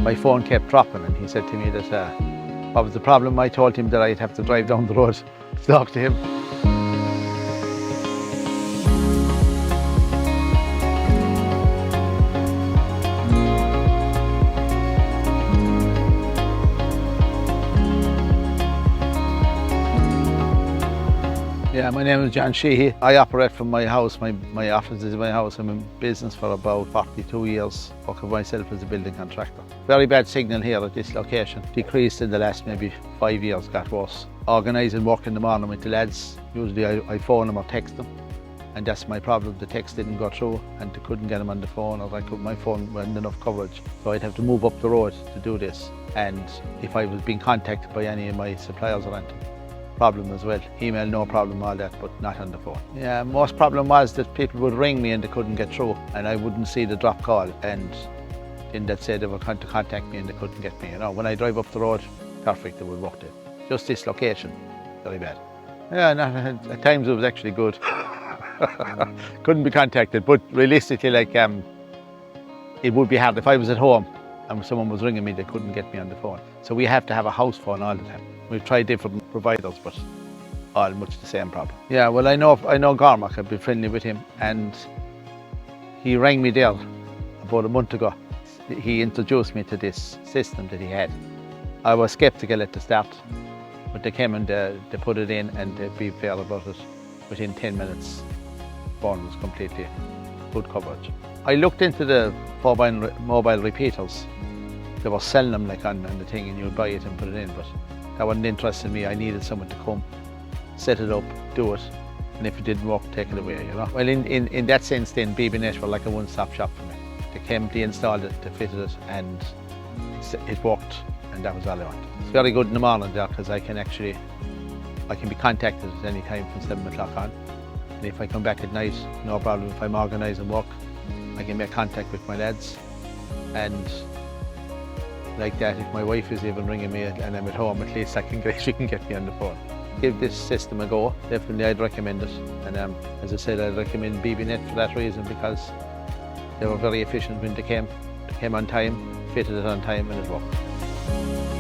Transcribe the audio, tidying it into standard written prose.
my phone kept dropping, and he said to me that what was the problem. I told him that I'd have to drive down the road to talk to him. Yeah, my name is John Sheehy. I operate from my house. My office is in my house. I'm in business for about 42 years, working for myself as a building contractor. Very bad signal here at this location. Decreased in the last maybe 5 years, got worse. Organising work in the morning with the lads. Usually I phone them or text them, and that's my problem. The text didn't go through and they couldn't get them on the phone, or my phone wasn't enough coverage. So I'd have to move up the road to do this. And if I was being contacted by any of my suppliers or anything, problem as well. Email, no problem, all that, but not on the phone. Yeah, most problem was that people would ring me and they couldn't get through, and I wouldn't see the drop call, and then they'd say they were trying to contact me and they couldn't get me. You know, when I drive up the road, perfect, they would work there. Just this location, very bad. Yeah, at times it was actually good. Couldn't be contacted, but realistically, like, it would be hard if I was at home and someone was ringing me, they couldn't get me on the phone. So we have to have a house phone all the time. We've tried different providers, but all much the same problem. Yeah, well, I know COMREG. I've been friendly with him, and he rang me there about a month ago. He introduced me to this system that he had. I was sceptical at the start, but they came and they put it in, and to be fair about it, within 10 minutes, phone was completely good coverage. I looked into the mobile repeaters. They were selling them like on the thing, and you'd buy it and put it in, but that wasn't interesting me. I needed someone to come, set it up, do it, and if it didn't work, take it away, you know. Well, in that sense then, BB-Net were like a one-stop shop for me. They came, they installed it, they fitted it, and it worked, and that was all I wanted. It's very good in the morning there, because I can be contacted at any time from 7 o'clock on. And if I come back at night, no problem. If I'm organising work, I can make contact with my lads, and like that, if my wife is even ringing me and I'm at home, at least she can get me on the phone. Give this system a go. Definitely, I'd recommend it. And as I said, I'd recommend BB-Net for that reason, because they were very efficient when they came on time, fitted it on time, and it worked.